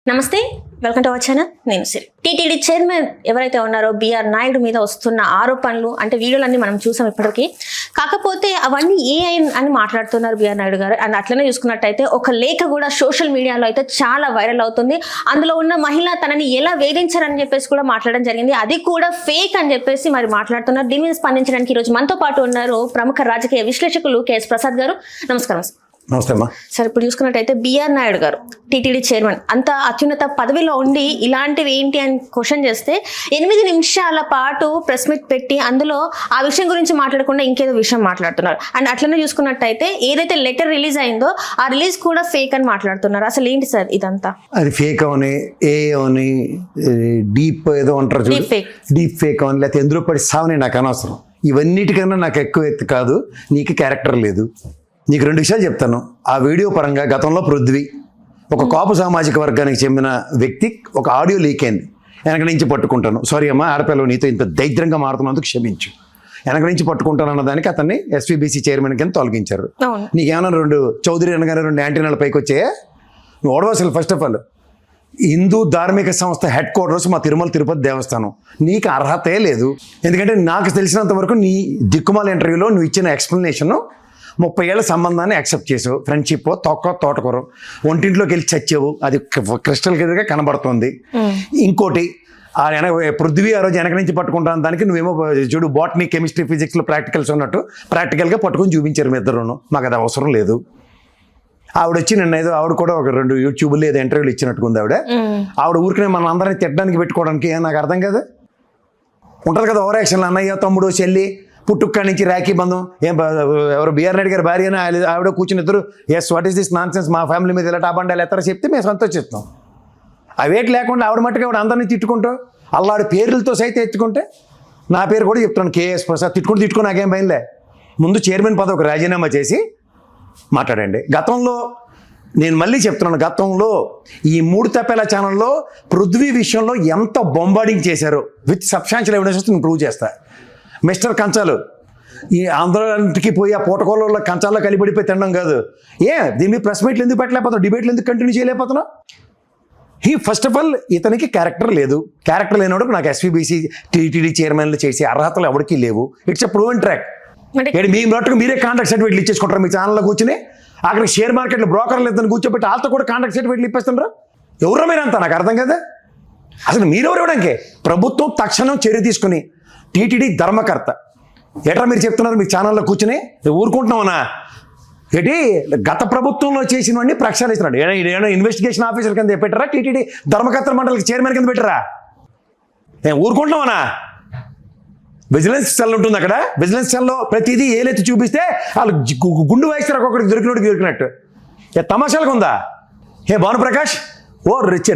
నమస్తే, welcome to our channel. నేను సిరి. TTD chairman ఎవరైతే ఉన్నారో బిఆర్ నాయుడు మీద వస్తున్న ఆరోపణలు అంటే వీడియోలన్నీ మనం చూసాం ఇప్పటికీ. కాకపోతే అవన్నీ ఏఐ అని మాట్లాడుతున్నారు బిఆర్ నాయుడు గారు. అండ్ అట్లనే చూసుకున్నట్టయితే ఒక లేఖ కూడా సోషల్ మీడియాలో అయితే చాలా వైరల్ అవుతుంది. అందులో ఉన్న మహిళ తనని ఎలా వేధించారని చెప్పేసి కూడా మాట్లాడడం జరిగింది. అది కూడా ఫేక్ అని చెప్పేసి మరి మాట్లాడుతున్నారు. దీని మీద స్పందించడానికి ఈరోజు మనతో పాటు ఉన్నారు ప్రముఖ రాజకీయ విశ్లేషకులు కేఎస్ ప్రసాద్ గారు. నమస్కారం సార్. నమస్తే అమ్మా. సార్, ఇప్పుడు చూసుకున్నట్టయితే బిఆర్ నాయుడు గారు టీటీడీ చైర్మన్ అంత అత్యున్నత పదవిలో ఉండి ఇలాంటివి ఏంటి అని క్వశ్చన్ చేస్తే 8 నిమిషాల పాటు ప్రెస్ మీట్ పెట్టి అందులో ఆ విషయం గురించి మాట్లాడకుండా ఇంకేదో విషయం మాట్లాడుతున్నారు. అండ్ అట్లనే చూసుకున్నట్టయితే ఏదైతే లెటర్ రిలీజ్ అయిందో ఆ రిలీజ్ కూడా ఫేక్ అని మాట్లాడుతున్నారు. అసలు ఏంటి సార్ ఇదంతా? అది ఫేక్ అవని, ఏ అవని, డీప్ ఏదో అంటారు, డీప్ ఫేక్ అవని, లేకపోతే ఎందులో పడి సావని నాకు అనవసరం. ఇవన్నిటికన్నా నాకు ఎక్కువ ఎత్తు కాదు. నీకు క్యారెక్టర్ లేదు. నీకు 2 విషయాలు చెప్తాను. ఆ వీడియో పరంగా గతంలో పృథ్వీ ఒక కాపు సామాజిక వర్గానికి చెందిన వ్యక్తి ఒక ఆడియో లీక్ అయింది. వెనక నుంచి పట్టుకుంటాను, సారీ అమ్మా ఆడపిల్ల నీతో ఇంత దైద్యంగా మారుతున్నందుకు క్షమించు, వెనక నుంచి పట్టుకుంటాను అన్నదానికి అతన్ని ఎస్వీబీసీ చైర్మన్ కింద తొలగించారు. నీకేమైనా 2 చౌదరి అనగానే 2 యాంటీనాల పైకి వచ్చాయా? నువ్వు ఓడవసలు ఫస్ట్ ఆఫ్ ఆల్ హిందూ ధార్మిక సంస్థ హెడ్ క్వార్టర్స్ మా తిరుమల తిరుపతి దేవస్థానం. నీకు అర్హతే లేదు. ఎందుకంటే నాకు తెలిసినంత వరకు నీ దిక్కుమాల ఇంటర్వ్యూలో నువ్వు ఇచ్చిన ఎక్స్ప్లెనేషన్ 30 ఏళ్ల సంబంధాన్ని యాక్సెప్ట్ చేసావు. ఫ్రెండ్షిప్ తోటకూర ఒంటింట్లోకి వెళ్ళి చచ్చావు. అది క్రిస్టల్ క్లియర్గా కనబడుతుంది. ఇంకోటి పృథ్వీ ఆ రోజు వెనక నుంచి పట్టుకుంటాను దానికి నువ్వేమో చూడు బాటనీ కెమిస్ట్రీ ఫిజిక్స్లో ప్రాక్టికల్స్ ఉన్నట్టు ప్రాక్టికల్గా పట్టుకొని చూపించారు మీ ఇద్దరును. మాకు అది అవసరం లేదు. ఆవిడ వచ్చి నిన్న ఏదో ఆవిడ కూడా ఒక 2 యూట్యూబ్లో ఏదో ఇంటర్వ్యూలు ఇచ్చినట్టుకుంది. ఆవిడ ఊరికనే మన అందరినీ తిట్టడానికి పెట్టుకోవడానికి నాకు అర్థం కాదు. ఉంటుంది కదా ఓవర్ యాక్షన్, అన్నయ్య తమ్ముడు చెల్లి పుట్టుక్కడి నుంచి రాఖీ బంధం. ఎవరు బిఆర్ నాయుడు గారి భార్య అని ఆవిడ కూర్చుని ఇద్దరు yes what is this nonsense, మా ఫ్యామిలీ మీద ఇలా టాబండాలు ఎత్తరా చెప్తే మేము సంతోషిస్తాం. అవేటి లేకుండా ఆవిడ మట్టుకు ఆవిడ అందరినీ తిట్టుకుంటూ అల్లాడి పేర్లతో సైతం ఎత్తుకుంటే నా పేరు కూడా చెప్తున్నాను కేఎస్ ప్రసాద్. తిట్టుకుని నాకేం భయంలే. ముందు చైర్మన్ పదవికి రాజీనామా చేసి మాట్లాడండి. గతంలో నేను మళ్ళీ చెప్తున్నాను, గతంలో ఈ 3 తప్పేల ఛానల్లో పృథ్వీ విషయంలో ఎంత బొంబార్డింగ్ చేశారో విత్ సబ్స్టాన్షియల్ ఎవిడెన్స్ నేను ప్రూవ్ చేస్తా. మిస్టర్ కంచాలు ఈ ఆంధ్రాకి పోయి ఆ పూటకోళ్ళ కంచాల్లో కలిపడిపోయి తినడం కాదు. దీని మీద ప్రెస్ మీట్లు ఎందుకు పెట్టలేకపోతున్నావు, డిబేట్లు ఎందుకు కంటిన్యూ చేయలేకపోతున్నావు? ఫస్ట్ ఆఫ్ ఆల్ ఇతనికి క్యారెక్టర్ లేదు. క్యారెక్టర్ లేనివాడు నాకు ఎస్వీబీసీ టీటీడీ చైర్మన్లు చేసే అర్హతలు ఎవరికి లేవు. It's a proven track. మీ మట్టుకు మీరే కాంట్రాక్ట్ సర్టిఫికేట్లు ఇచ్చేసుకుంటారు మీ ఛానల్లో కూర్చుని. అక్కడ షేర్ మార్కెట్లో బ్రోకర్లు ఇద్దరు కూర్చోబెట్టి వాళ్ళతో కూడా కాంట్రాక్ట్ సర్టిఫికేట్లు ఇప్పేస్తుండ్రు. ఎవరో మీరు అంతా నాకు అర్థం కదా. అసలు మీరెవరు ఇవ్వడానికి? ప్రభుత్వం తక్షణం చర్య తీసుకుని టీటీడీ ధర్మకర్త ఎట్లా మీరు చెప్తున్నారు మీ ఛానల్లో కూర్చుని ఊరుకుంటున్నామన్నా ఏంటి? గత ప్రభుత్వంలో చేసినవన్నీ ప్రక్షాళిస్తున్నాడు. ఏమైనా ఇన్వెస్టిగేషన్ ఆఫీసర్ కింద పెట్టారా? టీటీడీ ధర్మకర్త మండలికి చైర్మన్ కింద పెట్టారా? ఊరుకుంటున్నామన్నా? విజిలెన్స్ సెల్ ఉంటుంది అక్కడ. విజిలెన్స్ సెల్లో ప్రతిదీ ఏలెత్తి చూపిస్తే వాళ్ళు గుండు వేస్తారు ఒక్కొక్కడికి దొరికినట్టు. తమాషాలకు ఉందా? భానుప్రకాష్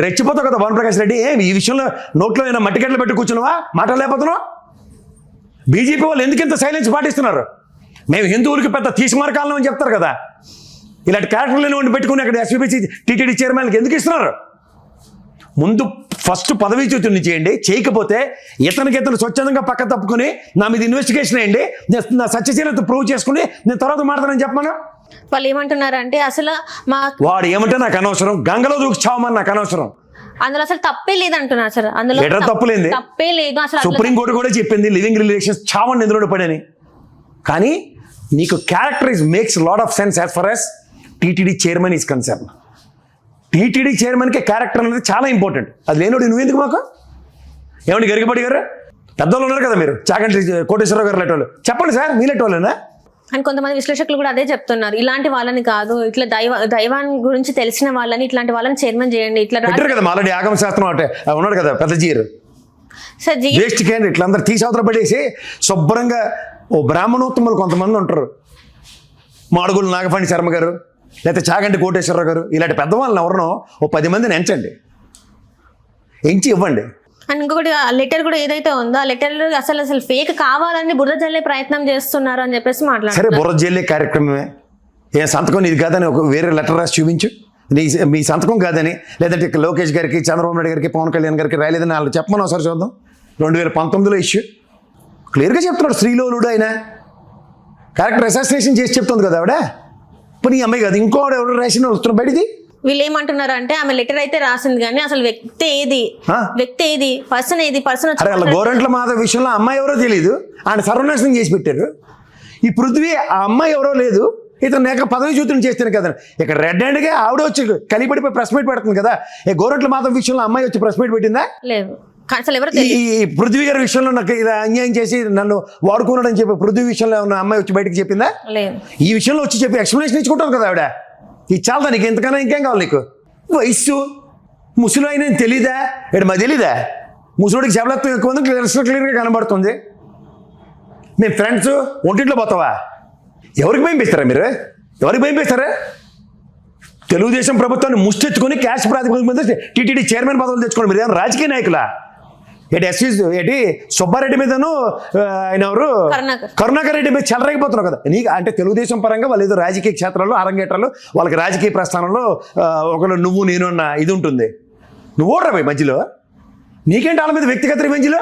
రెచ్చిపోతావు కదా భానుప్రకాష్ రెడ్డి. ఈ విషయంలో నోట్లో ఏమైనా మట్టిగడ్డలు పెట్టి కూర్చున్నావా? మాట్లాడలేకపోతున్నావు? బీజేపీ వాళ్ళు ఎందుకు ఇంత సైలెన్స్ పాటిస్తున్నారు? మేము హిందువులకి పెద్ద తీసిమార్కాలను అని చెప్తారు కదా. ఇలాంటి క్యారెక్టర్లను ఉండి పెట్టుకుని అక్కడ ఎస్వీబీసీ టీటీడీ చైర్మన్కి ఎందుకు ఇస్తున్నారు? ముందు ఫస్ట్ పదవీ చ్యుతుని చేయండి. చేయకపోతే ఇతను స్వచ్ఛందంగా పక్క తప్పుకొని నా మీద ఇన్వెస్టిగేషన్ వేయండి. నా సత్యశీలత ప్రూవ్ చేసుకుని నేను తర్వాత మాట్లాడతానని చెప్పాను. వాళ్ళు ఏమంటున్నారంటే అసలు వాడు ఏమంటే నాకు అనవసరం, గంగలో దూకి చావమని నాకు అనవసరం. అందులో అసలు తప్పే లేదు అంటున్నారు సార్. అందులో తప్పులేదు, తప్పే లేదు. అసలు సుప్రీంకోర్టు కూడా చెప్పింది లివింగ్ రిలేషన్స్ చావండి ఎందులో పడని. కానీ నీకు character makes lot of sense as far as TTD chairman is concern. TTD చైర్మన్కి క్యారెక్టర్ అనేది చాలా ఇంపార్టెంట్. అది లేనోడు నువ్వెందుకు మాకు? ఏమండి గరికపాటి గారు పెద్దోళ్ళు ఉన్నారు కదా, మీరు చాగంటి కోటేశ్వరరావు గారు లేటోళ్ళు చెప్పండి సార్, మీ లేటోళ్ళేనా? అని కొంతమంది విశ్లేషకులు కూడా అదే చెప్తున్నారు. ఇలాంటి వాళ్ళని కాదు, ఇట్లా దైవాన్ని గురించి తెలిసిన వాళ్ళని, ఇట్లాంటి వాళ్ళని చైర్మన్ చేయండి. ఇట్లా కదా ఆల్రెడీ ఆగమ శాస్త్రం అంటే ఉన్నాడు కదా పెద్ద జీరు వేస్ట్ క్యాండి ఇట్లా అందరు తీసవతల పడేసి శుభ్రంగా ఓ బ్రాహ్మణోత్తములు కొంతమంది ఉంటారు. మాడుగులు నాగఫణి శర్మ గారు లేకపోతే చాగంటి కోటేశ్వరరావు గారు ఇలాంటి పెద్దవాళ్ళని ఎవరినో ఓ 10 మందిని ఎంచి ఇవ్వండి. అండ్ ఇంకొకటి లెటర్ కూడా ఏదైతే ఉందో ఆ లెటర్ అసలు ఫేక్ కావాలని బురద జల్లే ప్రయత్నం చేస్తున్నారు అని చెప్పేసి మాట్లాడారు. సరే బురద జల్లే కార్యక్రమమే. సంతకం ఇది కాదని ఒక వేరే లెటర్ రాసి చూపించు. మీ సంతకం కాదని, లేదంటే లోకేష్ గారికి, చంద్రబాబు నాయుడు గారికి, పవన్ కళ్యాణ్ గారికి రాలేదని వాళ్ళు చెప్పమని ఒకసారి చూద్దాం. 2019లో ఇష్యూ క్లియర్గా చెప్తున్నాడు. శ్రీలోలుడు ఆయన క్యారెక్టర్ అసాసినేషన్ చేసి చెప్తుంది కదా ఆవిడ. ఇప్పుడు ఈ అమ్మాయి కాదు ఇంకోడు ఎవరు రాసిన వస్తున్న బయటిది వీళ్ళు ఏమంటున్నారు అంటే ఆమె లెటర్ అయితే రాసింది కానీ అసలు వ్యక్తి ఏది పర్సన్ అరే వాళ్ళ గోరంట్ల మాధవ్ విషయంలో అమ్మాయి ఎవరో తెలియదు, ఆయన సర్వనాశనం చేసి పెట్టారు. ఈ పృథ్వీ ఆ అమ్మాయి ఎవరో లేదు, ఇతను నేక పదవి చూతులు చేస్తాను కదా. ఇక్కడ రెడ్ హ్యాండ్గా ఆవిడ వచ్చి కలిపడిపోయి ప్రెస్ మీట్ పెడుతుంది కదా. గోరంట్ల మాధవ్ విషయంలో అమ్మాయి వచ్చి ప్రెస్ మీట్ పెట్టిందా? లేదు. అసలు ఎవరు ఈ పృథ్వీ గారి విషయంలో నాకు ఇలా అన్యాయం చేసి నన్ను వాడుకున్నాడని చెప్పి పృథ్వీ విషయంలో ఉన్న అమ్మాయి వచ్చి బయటకు చెప్పిందా? లేదు. ఈ విషయంలో వచ్చి చెప్పి ఎక్స్ప్లెనేషన్ ఇచ్చుకుంటారు కదా ఆవిడ. ఇది చాలదా నీకు? ఎంతకన్నా ఇంకేం కావాలి నీకు? వయస్సు ముసలి అయినా తెలీదా? ఇక్కడ మాకు తెలీదా? ముసలిడికి శబలత్వం ఎక్కువ ఉంది, క్లియర్గా కనబడుతుంది. మేము ఫ్రెండ్స్ ఒంటింట్లో పోతావా? ఎవరికి భయపిస్తారా మీరు? ఎవరికి భయపిస్తారా? తెలుగుదేశం ప్రభుత్వాన్ని ముష్టెత్తుకొని క్యాష్ ప్రాతిపదిక మీద టీటీడీ చైర్మన్ పదవులు తెచ్చుకోండి. మీరు ఏమైనా రాజకీయ నాయకులా? ఏంటి సుబ్బారెడ్డి మీదను ఆయన ఎవరు కరుణాకర్ రెడ్డి మీద చెలరైపోతున్నావు కదా నీకు. అంటే తెలుగుదేశం పరంగా వాళ్ళు ఏదో రాజకీయ క్షేత్రాల్లో అరంగేట్రాలు వాళ్ళకి రాజకీయ ప్రస్థానంలో ఒకళ్ళు నువ్వు నేను అన్న ఇది ఉంటుంది. నువ్వు ఓడరా పోయి మధ్యలో నీకేంటి వాళ్ళ మీద వ్యక్తిగత రివెంజ్లో?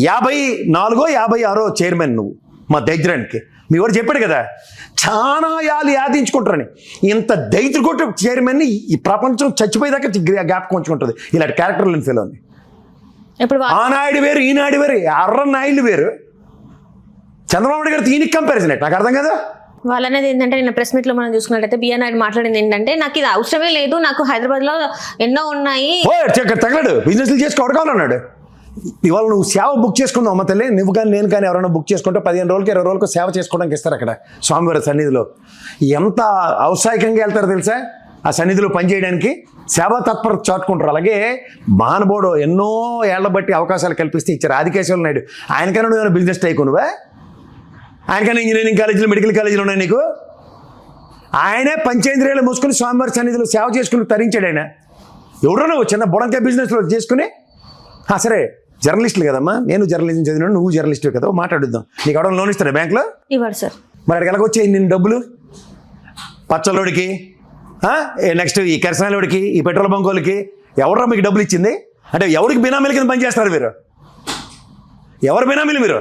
54 56 చైర్మన్ నువ్వు మా దైద్రానికి. మీ వాడు చెప్పాడు కదా చాలా యాదించుకుంటారని. ఇంత దైత్ర కొట్టు చైర్మన్ని ఈ ప్రపంచం చచ్చిపోయేదాకా జ్ఞాపకం ఉంచుకుంటుంది ఇలాంటి క్యారెక్టర్లను ఫీల్. ఇప్పుడు ఆ నాయుడు వేరు, ఈ నాయుడు వేరు, అర్ర నాయుడు వేరు. చంద్రబాబు నాయుడు గారు ఈయనకి కంపారిజన్ నాకు అర్థం కదా. వాళ్ళనేది ఏంటంటే నిన్న ప్రెస్ మీట్ లో మనం చూసుకున్నట్టయితే బిఆర్ నాయుడు మాట్లాడింది ఏంటంటే నాకు ఇది అవసరమే లేదు, నాకు హైదరాబాద్ లో ఎన్నో ఉన్నాయి. తగలడు బిజినెస్లు చేసుకోవడాలన్నాడు. ఇవాళ నువ్వు సేవ బుక్ చేసుకున్నావు అమ్మ తల్లి, నువ్వు కానీ నేను కానీ ఎవరైనా బుక్ చేసుకుంటే 15 రోజులకి 20 రోజులకు సేవ చేసుకోవడానికి ఇస్తారు అక్కడ స్వామివారి సన్నిధిలో. ఎంత ఔత్సాహికంగా వెళ్తారో తెలుసా ఆ సన్నిధిలో పనిచేయడానికి, సేవా తత్పరత చాటుకుంటారు. అలాగే మహానుభావుడు ఎన్నో ఏళ్ల బట్టి అవకాశాలు కల్పిస్తే ఇచ్చారు ఆదికేశవ నాయుడు. ఆయనకైనా నువ్వు బిజినెస్ టైకు నువ్వే? ఆయనకైనా ఇంజనీరింగ్ కాలేజీలు మెడికల్ కాలేజీలు ఉన్నాయి నీకు? ఆయనే పంచేంద్రియాలు మూసుకుని స్వామివారి సన్నిధిలో సేవ చేసుకుని తరించాడు ఆయన. ఎవడో నువ్వు చిన్న బుడంకాయ బిజినెస్లో చేసుకుని సరే జర్నలిస్టులు కదమ్మా, నేను జర్నలిజం చదివినాడు, నువ్వు జర్నలిస్టు కదా, మాట్లాడుద్దాం. నీకు ఎవడో లోన్ ఇస్తారా బ్యాంక్లో? ఇవ్వరు సార్. మరి అక్కడికి ఎలాగొచ్చాయి నిన్ను డబ్బులు? పచ్చలోడికి, నెక్స్ట్ ఈ కిరసనాలోడికి, ఈ పెట్రోల్ బంకులకి ఎవడరా మీకు డబ్బులు ఇచ్చింది? అంటే ఎవరికి బినామీల కింద పనిచేస్తారు మీరు? ఎవరు బినామీలు మీరు?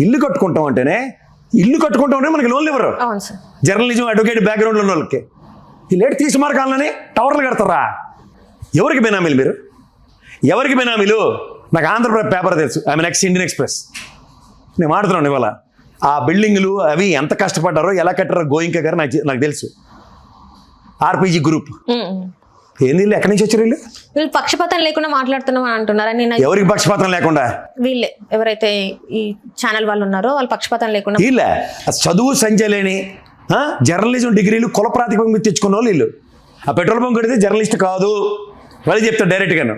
ఇల్లు కట్టుకుంటాం అంటేనే మనకి లోన్లు ఇవ్వరు. జర్నలిజం అడ్వకేట్ బ్యాక్గ్రౌండ్లో ఉన్న వాళ్ళకి ఈ లేట్ తీసి మార్కాలని టవర్లు కడతారా? ఎవరికి బినామీలు మీరు? ఎవరికి బినామీలు? నాకు ఆంధ్రప్రదేశ్ పేపర్ తెలుసు, ఐఎమ్ నెక్స్ట్ ఇండియన్ ఎక్స్ప్రెస్. నేను మాట్లాడుతున్నాను ఇవాళ. ఆ బిల్డింగ్లు అవి ఎంత కష్టపడ్డారో ఎలా కట్టారో గోయింక గారు నాకు తెలుసు. ఆర్పీజీ గ్రూప్ ఏంది? ఎక్కడి నుంచి వచ్చారు వీళ్ళు? పక్షపాతం లేకుండా మాట్లాడుతున్నాం అని అంటున్నారు. ఎవరికి పక్షపాతం లేకుండా? వీళ్ళే ఎవరైతే ఈ ఛానల్ వాళ్ళు ఉన్నారో వాళ్ళు పక్షపాతం లేకుండా. వీళ్ళే చదువు సంజయ్ లేని జర్నలిజం డిగ్రీలు కుల ప్రాతిపదిక తెచ్చుకున్న వాళ్ళు వీళ్ళు. ఆ పెట్రోల్ బంక్ కడితే జర్నలిస్ట్ కాదు వాళ్ళు చెప్తారు డైరెక్ట్గాను.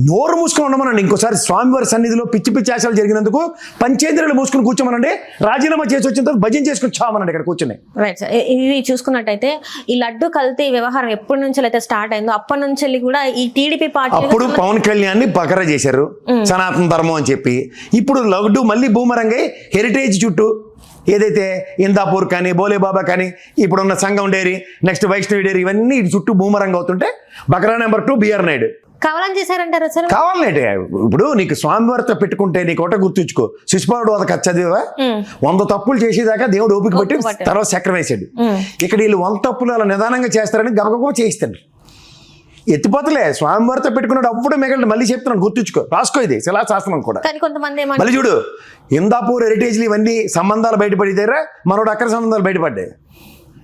నోరు మూసుకొని ఉండమనండి. ఇంకోసారి స్వామివారి సన్నిధిలో పిచ్చి పిచ్చి ఆశలు జరిగినందుకు పంచేంద్రియాలు మూసుకుని కూర్చోమనండి. రాజీనామా చేసి వచ్చిన తర్వాత భజన చేసుకుని చామనండి ఇక్కడ కూర్చొని. Right sir. ఇది చూసుకున్నట్టయితే ఈ లడ్డు కల్తీ వ్యవహారం ఎప్పటి నుంచి అయితే స్టార్ట్ అయిందో అప్పటి నుంచి కూడా ఈ టీడీపీ పార్టీ అప్పుడు పవన్ కళ్యాణ్ ని బకరా చేశారు సనాతన ధర్మం అని చెప్పి. ఇప్పుడు లడ్డు మళ్ళీ బూమరంగై హెరిటేజ్ చుట్టూ ఏదైతే ఇందాపూర్ కానీ బోలేబాబా కానీ ఇప్పుడున్న సంఘం డైరీ నెక్స్ట్ వైష్ణవి డైరీ ఇవన్నీ ఇటు చుట్టూ బూమరంగ అవుతుంటే బకరా నెంబర్ 2 బిఆర్ నాయుడు కావాలని చేశారంటారా సార్? కావాలంటే ఇప్పుడు నీకు స్వామివారితో పెట్టుకుంటే నీకు ఒకటే గుర్తుంచుకో, శిశుపాలుడు ఒక కథ చదివా 100 తప్పులు చేసేదాకా దేవుడు ఓపిక పట్టి తర్వాత చక్రం వేసాడు. ఇక్కడ వీళ్ళు 100 తప్పులు అలా నిదానంగా చేస్తారని గబగబా చేయిస్తాడు. ఎత్తిపోతలే స్వామివారితో పెట్టుకున్నాడు అప్పుడు మిగలడు. మళ్ళీ చెప్తున్నాను గుర్తుంచుకో, రాసుకో, ఇది శిలాశాస్త్రం కూడా. మళ్ళీ చూడు ఇందాపూర్ హెరిటేజ్లు ఇవన్నీ సంబంధాలు బయటపడితేరా మనోడు అక్కడ సంబంధాలు బయటపడ్డాయి.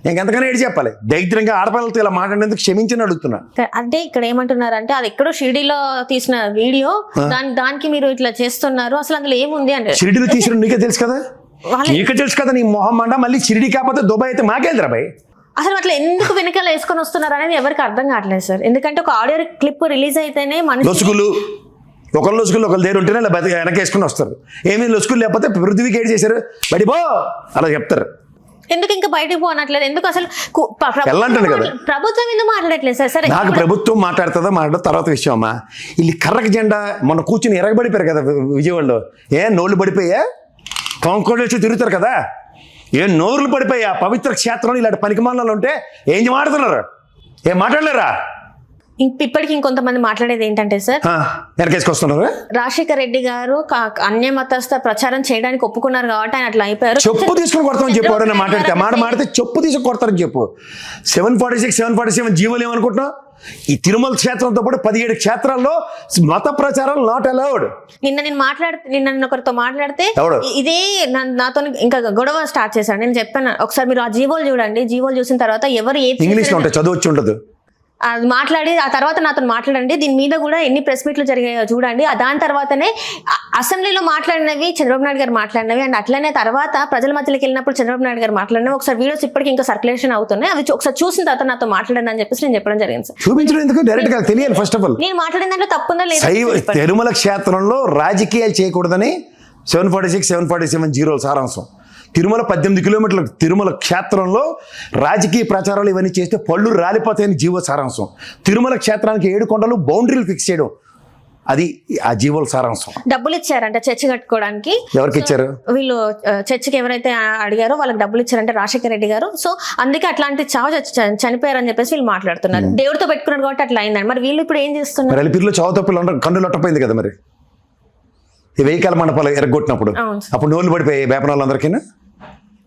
ఇంకెంతకన్నా ఏడు చెప్పాలి? దైత్యంగా ఆడపిల్లలతో ఇలా మాట్లాడేందుకు క్షమించని అడుగుతున్నా. అంటే ఇక్కడ ఏమంటున్నారంటే అది ఎక్కడో షిరిడీలో తీసిన వీడియో, దానికి మీరు ఇట్లా చేస్తున్నారు, అసలు అందులో ఏముంది అంటే. షిరిడీలో తీసిన నీకే తెలుసు కదా, నీకే తెలుసు కదా నీ మొహం మండ. మళ్ళీ షిరిడీ కాకపోతే దుబాయ్ అయితే మాకేంద్రా భయ్? అసలు అట్లా ఎందుకు వెనకాల వేసుకొని వస్తున్నారు అనేది ఎవరికి అర్థం కావట్లేదు సార్. ఎందుకంటే ఒక ఆడియో క్లిప్ రిలీజ్ అయితేనే లొసుగులు ఒకళ్ళు లొసుగులు ఒకళ్ళు దగ్గర ఉంటేనే వెనకేసుకుని వస్తారు. ఏమీ లొసుగులు లేకపోతే పృథ్వీకి ఏడు చేశారు బడిపో అలా చెప్తారు. ఎందుకు ఇంకా బయటకు పోనట్లేదు? ఎందుకు అసలు కదా ప్రభుత్వం ఎందుకు మాట్లాడట్లేదు సార్? సరే నాకు ప్రభుత్వం మాట్లాడుతుందో మాట్లాడో తర్వాత విషయం అమ్మా. వీళ్ళు కర్రకి జెండా మొన్న కూర్చుని ఎరగబడిపోయారు కదా విజయవాడలో. నోళ్ళు పడిపోయా కాంకోడ్ వచ్చి తిరుగుతారు కదా, నోరులు పడిపోయా పవిత్ర క్షేత్రంలో ఇలాంటి పనికిమాలలో ఉంటే ఏం మాట్లాడుతున్నారు? ఏం మాట్లాడలేరా? ఇప్పటికి ఇంకొంతమంది మాట్లాడేది ఏంటంటే సార్, వెనకేసుకొస్తున్నారు. రాజశేఖర్ రెడ్డి గారు అన్య మతస్థ ప్రచారం చేయడానికి ఒప్పుకున్నారు కాబట్టి ఆయన అట్లా అయిపోయారు. చెప్పు తీసుకుని కొడతామని చెప్పు. ఎవరైనా మాట్లాడితే చెప్పు తీసుకుని కొడతారని చెప్పు. 746, 747 జీవోలు ఏమనుకుంటున్నావు? ఈ తిరుమల క్షేత్రంతో పాటు 17 క్షేత్రాల్లో మత ప్రచారం నాట్ అలౌడ్. నిన్న ఒకరితో మాట్లాడితే ఇదే నాతో ఇంకా గొడవ స్టార్ట్ చేశాడు. నేను చెప్పాను ఒకసారి మీరు ఆ జీవోలు చూడండి, జీవోలు చూసిన తర్వాత ఎవరు ఇంగ్లీష్ లో ఉంటాయి, చదువు వచ్చి ఉండదు. అది మాట్లాడి ఆ తర్వాత నాతో మాట్లాడండి, దీని మీద కూడా ఎన్ని ప్రెస్ మీట్లు జరిగాయో చూడండి. దాని తర్వాతనే అసెంబ్లీలో మాట్లాడినవి చంద్రబాబు నాయుడు గారు మాట్లాడినవి, అండ్ అట్లనే తర్వాత ప్రజల మధ్యలోకి వెళ్ళినప్పుడు చంద్రబాబు నాయుడు గారు మాట్లాడినవి ఒకసారి వీడియోస్ ఇప్పటికి ఇంకా సర్క్యులేషన్ అవుతున్నాయి. అవి ఒకసారి చూసిన తర్వాత నాతో మాట్లాడండి అని చెప్పేసి నేను చెప్పడం జరిగింది సార్. చూపించడం ఎందుకు? డైరెక్ట్ గా తెలియాలి ఫస్ట్ ఆఫ్ ఆల్. నేను మాట్లాడిన దాంట్లో తప్పుందా లేదా? తిరుమల క్షేత్రంలో రాజకీయాలు చేయకూడదని 746, 747 జీరోల సారాంశం. తిరుమల 18 కిలోమీటర్ల తిరుమల క్షేత్రంలో రాజకీయ ప్రచారాలు ఇవన్నీ చేస్తే పళ్ళు రాలిపోతాయని జీవో సారాంశం. తిరుమల క్షేత్రానికి 7 కొండలు బౌండరీలు ఫిక్స్ చేయడం, అది ఆ జీవోల సారాంశం. డబ్బులు ఇచ్చారంట చర్చి కట్టుకోవడానికి. ఎవరికి ఇచ్చారు? వీళ్ళు చర్చికి ఎవరైతే అడిగారో వాళ్ళకి డబ్బులు ఇచ్చారంటే రాజశేఖర రెడ్డి గారు. సో అందుకే అట్లాంటి చావు చనిపోయారని చెప్పేసి వీళ్ళు మాట్లాడుతున్నారు. దేవుడితో పెట్టుకున్నారు కాబట్టి అట్లా అయిందని. మరి వీళ్ళు ఇప్పుడు ఏం చేస్తున్నారు? అలిపిరిలో చావు తప్పులు కన్ను లొట్టపోయింది కదా మరి, ఈ వెయ్యికాల మండపాలు ఎరగొట్టినప్పుడు. అప్పుడు నోళ్ళు పడిపోయాయి వేపనాళ్ళందరికీ.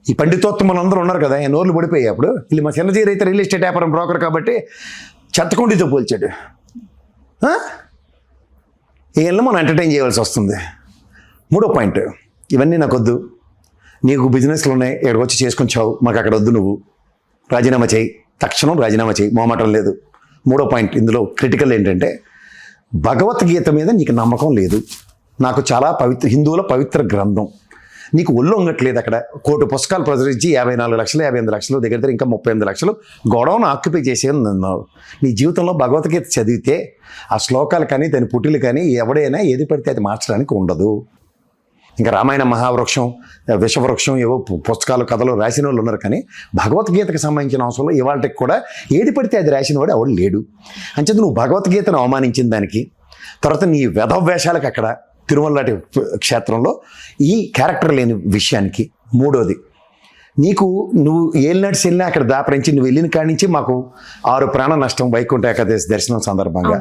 ఈ పండితోత్తములు అందరూ ఉన్నారు కదా, నోర్లు పడిపోయాయి. అప్పుడు వీళ్ళు మా చిన్నజీరు అయితే రియల్ ఎస్టేట్ వ్యాపారం బ్రోకర్ కాబట్టి చెత్తకుండితో పోల్చాడు. వీళ్ళని మనం ఎంటర్టైన్ చేయవలసి వస్తుంది. 3వ పాయింట్, ఇవన్నీ నాకు వద్దు, నీకు బిజినెస్లు ఉన్నాయి, ఎక్కడికి వచ్చి చేసుకొని చావు, మాకు అక్కడ వద్దు, నువ్వు రాజీనామా చేయి, తక్షణం రాజీనామా చేయి, మొహమాటం లేదు. 3వ పాయింట్ ఇందులో క్రిటికల్ ఏంటంటే భగవద్గీత మీద నీకు నమ్మకం లేదు. నాకు చాలా హిందువుల పవిత్ర గ్రంథం, నీకు ఒళ్ళు వంగట్లేదు. అక్కడ 1 కోటి పుస్తకాలు ప్రచురించి 54 లక్షలు 58 లక్షలు దగ్గర ఇంకా 38 లక్షలు గొడవను ఆక్యుపై చేసేది నన్నావు. నీ జీవితంలో భగవద్గీత చదివితే ఆ శ్లోకాలు కానీ దాని పుట్టిలు కానీ ఎవడైనా ఏది పడితే అది మార్చడానికి ఉండదు. ఇంకా రామాయణ మహావృక్షం, విషవృక్షం, ఏవో పుస్తకాలు కథలు రాసిన వాళ్ళు ఉన్నారు, కానీ భగవద్గీతకు సంబంధించిన అంశంలో ఇవాళకి కూడా ఏది పడితే అది రాసిన వాడు ఎవడు లేడు. అంచేత నువ్వు భగవద్గీతను అవమానించిన దానికి, తర్వాత నీ వేషాలకు అక్కడ తిరుమల లాంటి క్షేత్రంలో ఈ క్యారెక్టర్ లేని విషయానికి, 3వది నీకు నువ్వు ఏలినాటి వెళ్ళినా అక్కడ దాపరించి నువ్వు వెళ్ళిన కాడి నుంచి మాకు 6 ప్రాణ నష్టం వైకుంఠ ఏకాదశి దర్శనం సందర్భంగా.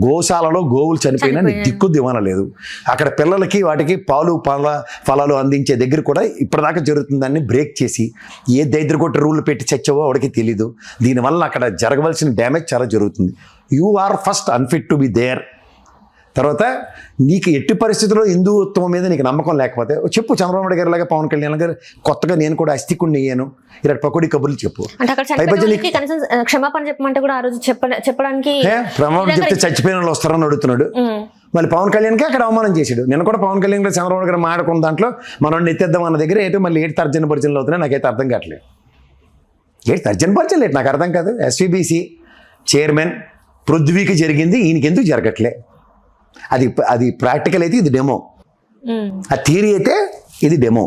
గోశాలలో గోవులు చనిపోయినా నీకు దిక్కు దివాన లేదు. అక్కడ పిల్లలకి వాటికి పాలు ఫలాలు అందించే దగ్గర కూడా ఇప్పటిదాకా జరుగుతుందాన్ని బ్రేక్ చేసి ఏ దరిద్రగొట్ట రూల్ పెట్టి చచ్చావో వాడికి తెలీదు. దీనివల్ల అక్కడ జరగవలసిన డ్యామేజ్ చాలా జరుగుతుంది. You are first unfit to be there. తర్వాత నీకు ఎట్టి పరిస్థితుల్లో హిందుత్వం మీద నీకు నమ్మకం లేకపోతే చెప్పు, చంద్రబాబు నాయుడు గారి లాగా పవన్ కళ్యాణ్ గారు కొత్తగా నేను కూడా అస్థికుడిని అయ్యాను, ఇలా పకోడీ కబుర్లు చెప్పు. క్షమాపణ చెప్పమంటే కూడా ఆ రోజు చెప్పడానికి ప్రమాణం చెప్తే చచ్చిపోయిన వాళ్ళు వస్తారని అడుగుతున్నాడు. మళ్ళీ పవన్ కళ్యాణ్కి అక్కడ అవమానం చేశాడు. నేను కూడా పవన్ కళ్యాణ్ గారు చంద్రబాబు గారు మాట్లాడుకున్న దాంట్లో మనం ఎత్తేద్దాం అన్న దగ్గర ఏంటో మళ్ళీ ఏంటి తర్జన పరిచయలు అవుతున్నాయి, నాకైతే అర్థం కావట్లేదు. ఏంటి తర్జన పరిచయం లేదు, నాకు అర్థం కాదు. ఎస్వీబీసీ చైర్మన్ పృథ్వీకి జరిగింది, ఈయనకి ఎందుకు జరగట్లే? అది ప్రాక్టికల్ అయితే ఇది డెమో, ఆ థియరీ అయితే ఇది డెమో.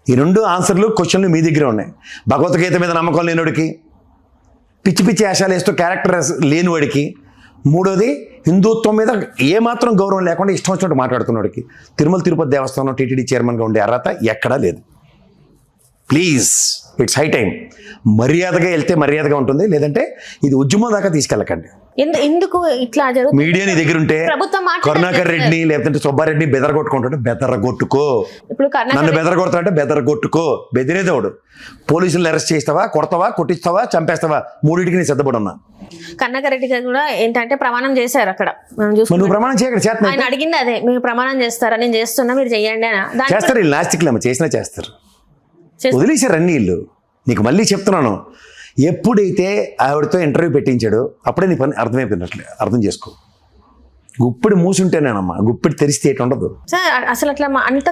ఈ 2 ఆన్సర్లు క్వశ్చన్లు మీ దగ్గర ఉన్నాయి. భగవద్గీత మీద నమ్మకం లేనివాడికి, పిచ్చి పిచ్చి వేషాలు వేస్తూ క్యారెక్టర్ లేనివాడికి, 3వది హిందుత్వం మీద ఏమాత్రం గౌరవం లేకుండా ఇష్టం వచ్చినట్టు మాట్లాడుతున్నవాడికి తిరుమల తిరుపతి దేవస్థానం టీటీడీ చైర్మన్గా ఉండే అర్హత ఎక్కడా లేదు. Please, it's high time. మర్యాదగా వెళ్తే మర్యాదగా ఉంటుంది, లేదంటే ఇది ఉద్యమం దాకా తీసుకెళ్ళకండి. ఎందుకు ఇట్లా జరుగుతుంది? మీడియా నీ దగ్గర ఉంటే కరుణాకర్ రెడ్డిని లేదంటే సుబ్బారెడ్డిని బెదరగొట్టుకుంటుంటే బెదరగొట్టుకో. నన్ను బెదరగొడతాడంటే బెదరగొట్టుకో. బెదిరేదోడు. పోలీసులు అరెస్ట్ చేస్తావా, కొడతావా, కొట్టిస్తావా, చంపేస్తావా, 3టికి నేను సిద్ధపడి ఉన్నా. కరుణాకర్ రెడ్డి గారు కూడా ఏంటంటే ప్రమాణం చేశారు అక్కడ. నువ్వు ప్రమాణం చేయక ఆయన అడిగింది అదే, మీరు ప్రమాణం చేస్తారా? నేను చేస్తున్నా, మీరు చెయ్యండి అని. చేస్తారు వీళ్ళు, నాస్తికులేమో చేసినా చేస్తారు. వదిలేశారు అన్ని ఇల్లు. నీకు మళ్ళీ చెప్తున్నాను, ఎప్పుడైతే ఆవిడతో ఇంటర్వ్యూ పెట్టించాడో అప్పుడే నీ పని అర్థమైపోయినట్లే. అర్థం చేసుకో. గుప్పిడి మూసుంటేనేనమ్మా, గుప్పిడి తెరిస్తే ఏటి ఉండదు సార్. అసలు అట్లా అంత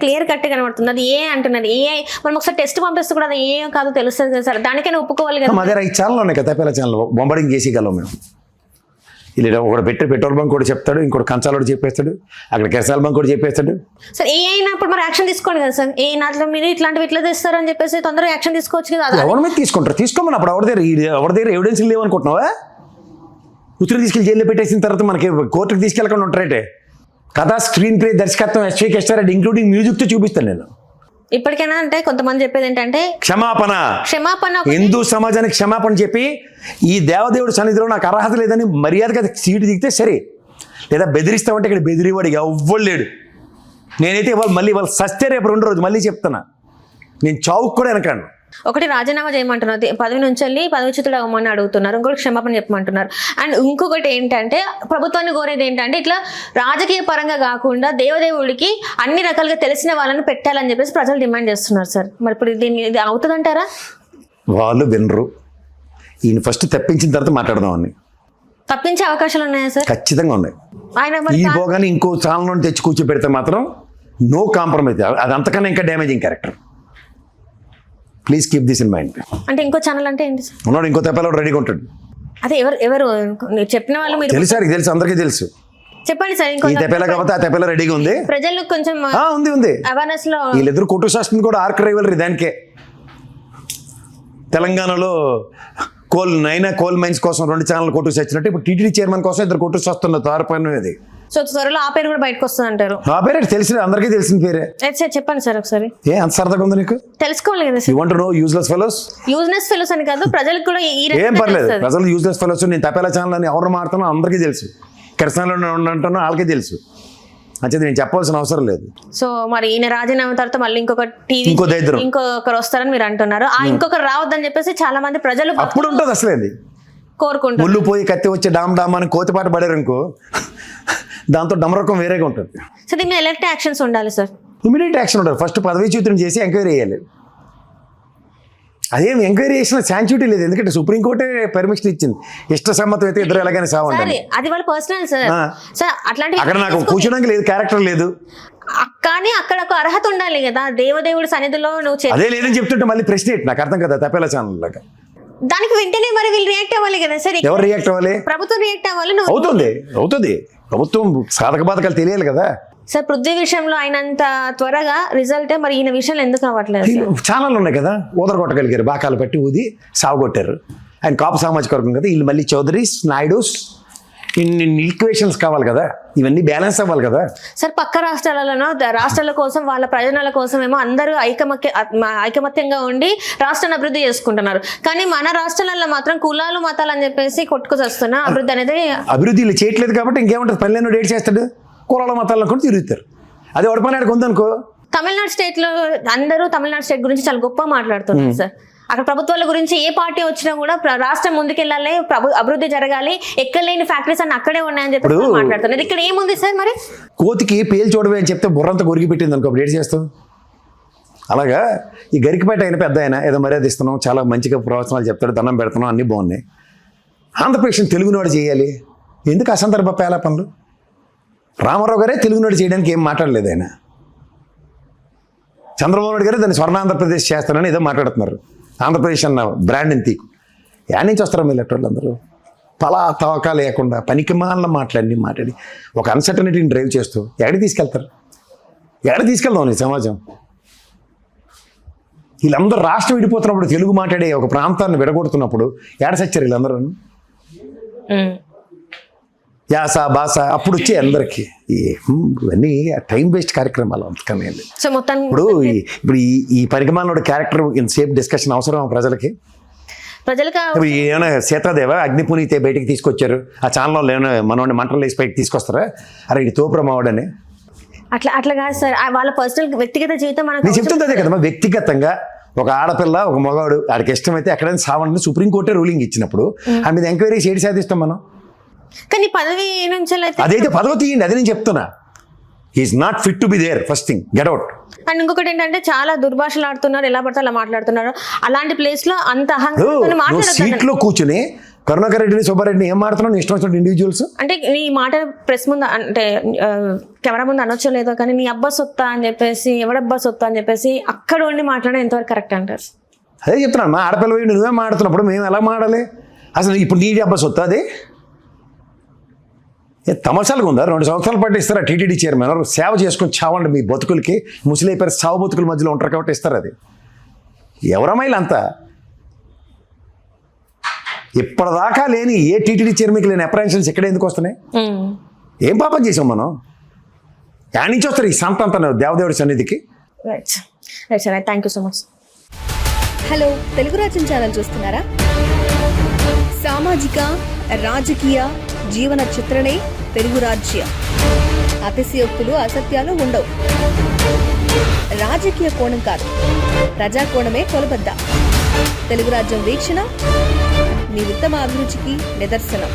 క్లియర్ కట్ కనబడుతుంది. అది ఏ అంటున్నారు, ఏ మనం ఒకసారి టెస్ట్ పంపిస్తే కూడా అది ఏ కాదో తెలుస్తుంది కదా సార్. దానికైనా ఒప్పుకోవాలి కదా. మా దగ్గర ఈ ఛానల్ ఉన్నాయి కదా, పేల ఛానల్ బొంబడింగ్ చేసేయగలం మేము. ఇలా ఒకటి పెట్టి పెట్రోల్ బంక్ కూడా చెప్తాడు, ఇంకోటి కంచాలోడు చెప్పేస్తాడు, అక్కడ కెరసాల బంక్ కూడా చెప్పేస్తాడు. సార్ ఏ అయినప్పుడు మరి యాక్షన్ తీసుకోండి కదా సార్. ఏ నాట్లో మీరు ఇట్లాంటివి ఇట్లా తెస్తారు అని చెప్పేసి తొందరగా యాక్షన్ తీసుకోవచ్చు కదా. ఎవరి మీద తీసుకుంటారు? తీసుకోమని అప్పుడు ఎవరి దగ్గర ఎవిడెన్స్ లేవనుకుంటున్నావా? ఉత్తరం తీసుకెళ్ళి జైల్లో పెట్టేసిన తర్వాత మనకి కోర్టుకు తీసుకెళ్ళకుండా ఉంటారంటే. కథ, స్క్రీన్ ప్లే, దర్శకత్వం ఎస్వి కృష్ణారెడ్డి ఇంక్లూడింగ్ మ్యూజిక్తో చూపిస్తాను నేను. ఇప్పటికైనా అంటే కొంతమంది చెప్పేది ఏంటంటే క్షమాపణ ఒకటి. హిందూ సమాజానికి క్షమాపణ చెప్పి ఈ దేవదేవుడి సన్నిధిలో నాకు అర్హత లేదని మర్యాదగా సీటు దిగితే సరే, లేదా బెదిరిస్తామంటే ఇక్కడ బెదిరివాడు ఎవ్వడు లేడు. నేనైతే ఇవాళ సస్తే రేపు 2 రోజు మళ్ళీ చెప్తున్నా, నేను చావుకు కూడా వెనకాను. ఒకటి రాజీనామా చేయమంటున్నారు, పదవి నుంచి వెళ్ళి పదవిచ్యుతుడు అవ్వమని అడుగుతున్నారు, ఇంకొకటి క్షమాపణ చెప్పమంటున్నారు. అండ్ ఇంకొకటి ఏంటంటే ప్రభుత్వాన్ని కోరేది ఏంటంటే ఇట్లా రాజకీయ పరంగా కాకుండా దేవదేవుడికి అన్ని రకాలుగా తెలిసిన వాళ్ళని పెట్టాలని చెప్పేసి ప్రజలు డిమాండ్ చేస్తున్నారు సార్. మరి ఇప్పుడు ఇది అవుతుందంటారా? వాళ్ళు వినరు. ఈయన ఫస్ట్ తప్పించిన తర్వాత మాట్లాడదామని. తప్పించే అవకాశాలు ఉన్నాయా సార్? ఖచ్చితంగా ఉన్నాయి. ఆయన ఈ పోగానే ఇంకో ఛానల్ నుండి తెచ్చి కూర్చోబెడితే మాత్రం నో కాంప్రమైజ్. అది అంతకన్నా ఇంకా damaging character. Please keep this in mind. అంటే ఇంకో ఛానల్ అంటే ఏంటి సార్? ఉన్నాడు, ఇంకో తెప్పలో రెడీగా ఉంటాడు. అదే ఎవరు చెప్పిన వాళ్ళు మీరు తెలుసు, తెలుసు, అందరికీ తెలుసు. చెప్పండి సార్. ఇంకో ఈ తెప్పేలా కాకపోతే ఆ తెప్పేలా రెడీగా ఉంది. ప్రజలు కొంచెం ఉంది అవేర్నెస్ లో వీళ్ళిద్దరు కొట్టు శాస్త్రం కూడా ఆర్క్ రైవలరీ. దానికే తెలంగాణలో కోల్ మైన్స్ కోసం 2 ఛానల్ కొట్టుకు వచ్చినట్టు ఇప్పుడు టీటీడీ చైర్మన్ కోసం 2 కొట్టుకు వస్తున్నారు. తారపైన సో త్వరలో ఆ పేరు కూడా బయటకు వస్తుంది అంటారు. ఆ పేరే తెలిసిన అందరికీ తెలిసిన పేరే. సార్ చెప్పండి సార్ ఒకసారి. అంత సరదాగా ఉంది నీకు? తెలుసుకోవాలి కదా you want to know useless fellows? Useless fellows అని కాదు, ప్రజలకు కూడా ఏం పర్లేదు. ప్రజలు యూజ్లెస్ ఫెలోస్. నేను తపేలా ఛానల్ అని ఎవరు మాడుతున్నా అందరికీ తెలుసు. కిరసనాలో ఉంటున్నా వాళ్ళకే తెలుసు. అంటే నేను చెప్పాల్సిన అవసరం లేదు. సో మరి ఈయన రాజీనామా తర్వాత మళ్ళీ ఇంకొకరు వస్తారని మీరు అంటున్నారు. ఆ ఇంకొకరు రావద్దని చెప్పేసి చాలా మంది ప్రజలు అప్పుడు ఉంటుంది అసలు అది కోరుకుంటారు. ముళ్ళు పోయి కత్తి వచ్చి డామ్ అని కోతిపాట పడారు అనుకో, దాంతో డమరకం వేరేగా ఉంటుంది. సో దీని మీద ఎలాంటి యాక్షన్స్ ఉండాలి సార్? ఇమీడియట్ యాక్షన్ ఉండాలి. ఫస్ట్ పదవీచ్యుతం చేసి ఎంక్వైరీ చేయాలి. అదేం ఎంక్వైరీ చేసిన శాంక్చుటీ లేదు, ఎందుకంటే సుప్రీంకోర్టే పర్మిషన్ ఇచ్చింది. ఇష్ట సమ్మతం అయితే ఇద్దరు ఎలాగైనా సావండి. అది వాళ్ళ పర్సనల్ సార్. సార్ అట్లాంటి అక్కడ నాకు కూర్చోడానికి లేదు, క్యారెక్టర్ లేదు. కానీ అక్కడ ఒక అర్హత ఉండాలి కదా, దేవదేవుడి సన్నిధిలో నువ్వు అదే లేదని చెప్తుంటే మళ్ళీ ప్రశ్న ఏంటి నాకు అర్థం కదా. తపేలా ఛానల్ లాగా దానికి వెంటనే మరి వీళ్ళు రియాక్ట్ అవ్వాలి కదా సార్. ఎవరు రియాక్ట్ అవ్వాలి? ప్రభుత్వం రియాక్ట్ అవ్వాలి. అవుతుంది. ప్రభుత్వం సాధక బాధకాలు తెలియాలి కదా సార్. పృథ్వీ విషయంలో అయినంత త్వరగా రిజల్ట్ మరి ఈయన విషయంలో ఎందుకు అవ్వట్లేదు? ఛానల్ ఉన్నాయి కదా, ఊదరగొట్టగలిగారు, బాకాలు పెట్టి ఊది సాగుకొట్టారు. ఆయన కాపు సామాజిక వర్గం కదా, వీళ్ళు మళ్ళీ చౌదరీస్, నాయుడుస్, ఇన్ని ఈక్వేషన్స్ కావాలి కదా, ఇవన్నీ బ్యాలెన్స్ అవ్వాలి కదా సార్. పక్క రాష్ట్రాల కోసం వాళ్ళ ప్రయోజనాల కోసం ఏమో అందరూ ఐకమత్యంగా ఉండి రాష్ట్రాన్ని అభివృద్ధి చేసుకుంటున్నారు. కానీ మన రాష్ట్రాలలో మాత్రం కులాలు మతాలు అని చెప్పేసి కొట్టుకొస్తున్నా అభివృద్ధి అనేది అభివృద్ధి చేయట్లేదు. కాబట్టి ఇంకేముంటుంది, పల్లెను డేట్ చేస్తాడు, కులాల మతాలను కూడా తిరుగుతారు. అదే ఒడపనాడికి ఉందనుకో. తమిళనాడు స్టేట్ లో అందరూ తమిళనాడు స్టేట్ గురించి చాలా గొప్ప మాట్లాడుతున్నారు సార్. అక్కడ ప్రభుత్వాల గురించి ఏ పార్టీ వచ్చినా కూడా రాష్ట్రం ముందుకెళ్ళాలి, అభివృద్ధి జరగాలి, ఎక్కడ లేని ఫ్యాక్టరీస్ అన్ని అక్కడే ఉన్నాయని చెప్పి మాట్లాడుతున్నారు. ఇక్కడ ఏముంది సార్? మరి కోతికి పేలు చూడవే అని చెప్తే బుర్రంతా కొరికి పెట్టింది అనుకో, డేట్ చేస్తాం. అలాగా ఈ గరికపేట అయిన పెద్ద ఆయన ఏదో మర్యాద ఇస్తున్నాం, చాలా మంచిగా ప్రవచనాలు చెప్తాడు, దండం పెడుతున్నాం, అన్నీ బాగున్నాయి. ఆంధ్రప్రదేశ్ తెలుగునాడు చేయాలి, ఎందుకు అసందర్భ పేలాపనులు? రామారావు గారే తెలుగునాడు చేయడానికి ఏం మాట్లాడలేదు ఆయన. చంద్రబాబు నాయుడు గారే దాన్ని స్వర్ణాంధ్రప్రదేశ్ చేస్తానని ఏదో మాట్లాడుతున్నారు. ఆంధ్రప్రదేశ్ అన్న బ్రాండ్ని తీకు. యాడ్ నుంచి వస్తారా మీరు వాళ్ళందరూ? పలా తవకా లేకుండా పనికిమాల మాట్లాడి ఒక అన్సర్టనిటీని డ్రైవ్ చేస్తూ ఎక్కడికి తీసుకెళ్దాం ఈ సమాజం? వీళ్ళందరూ రాష్ట్రం విడిపోతున్నప్పుడు, తెలుగు మాట్లాడే ఒక ప్రాంతాన్ని విడగొడుతున్నప్పుడు ఏడ సచ్చారు వీళ్ళందరూ? యాస భాష అప్పుడు వచ్చే అందరికీ ఇవన్నీ టైం వేస్ట్ కార్యక్రమాలు. అంతకనే ఇప్పుడు ఈ పరిగమానుడు క్యారెక్టర్ ఇంతసేపు డిస్కషన్ అవసరం ప్రజలకి? ఇప్పుడు ఏమైనా సీతాదేవ అగ్నిపునీతే బయటికి తీసుకొచ్చారు, ఆ ఛానల్లో ఏమైనా మనోడిని మంటలు వేసి బయటకు తీసుకొస్తారా? అరే ఇది తోపురమావడని. అట్లా కాదు సార్, వాళ్ళ పర్సనల్ వ్యక్తిగత జీవితం నేను చెప్తుంది అదే కదమ్మా. వ్యక్తిగతంగా ఒక ఆడపిల్ల ఒక మగవాడు ఆడికి ఇష్టమైతే ఎక్కడైనా సావని సుప్రీంకోర్టే రూలింగ్ ఇచ్చినప్పుడు ఆ మీద ఎంక్వైరీ చేయడి సాధిస్తాం మనం. కానీ పదవి నుంచి అదైతే పదవి తీయండి, అది నేను చెప్తున్నా. He is not fit to be there. First thing get out. And ఇంకొకటి ఏంటంటే చాలా దుర్భాషలు ఆడుతున్నారు, ఎలా పడితే అలా మాట్లాడుతున్నారు. అలాంటి ప్లేస్ లో అంత సీట్ లో కూర్చుని కరుణాకర్ రెడ్డిని, సుబ్బారెడ్డిని ఏం మాడుతున్నావు ఇష్టం వచ్చినట్టు ఇండివిజువల్స్. అంటే ఈ మాట ప్రెస్ ముందు అంటే కెమెరా ముందు అనొచ్చో లేదో కానీ నీ అబ్బా సొత్తా అని చెప్పేసి, ఎవడబ్బా సొత్తా అని చెప్పేసి అక్కడ ఉండి మాట్లాడడం ఎంతవరకు కరెక్ట్ అంటారు? అదే చెప్తున్నాను, మా ఆడపిల్ల నువ్వే మాడుతున్నప్పుడు మేము ఎలా మాడాలి? అసలు ఇప్పుడు నీ అబ్బా సొత్తా అది తమసాలుగా ఉందా? 2 సంవత్సరాల పాటు ఇస్తారా టీటీడీ చైర్మన్? సేవ చేసుకుని చావండి మీ బతుకులకి. ముసలైపోయారు, సావు బతుకుల మధ్యలో ఉంటారు కాబట్టి ఇస్తారు. అది ఎవరమైలు అంతా ఇప్పటిదాకా లేని ఏ టీటీడీ చైర్మన్కి లేని అప్రహెన్షన్స్ ఎక్కడ ఎందుకు వస్తున్నాయి? ఏం పాపం చేసాం మనం? యాడ్ నుంచి వస్తారు ఈ సంత అంతా దేవదేవుడి సన్నిధికి. Right sir, thank you so much. Hello, Telugu రాజ్యం ఛానల్ చూస్తున్నారా? సామాజిక రాజకీయ జీవన చిత్రణే తెలుగు రాజ్యం. అతిశయోక్తులు అసత్యాలు ఉండవు. రాజకీయ కోణం కాదు, ప్రజా కోణమే కొలబద్ద. తెలుగు రాజ్యం వీక్షణ మీ ఉత్తమ అభిరుచికి నిదర్శనం.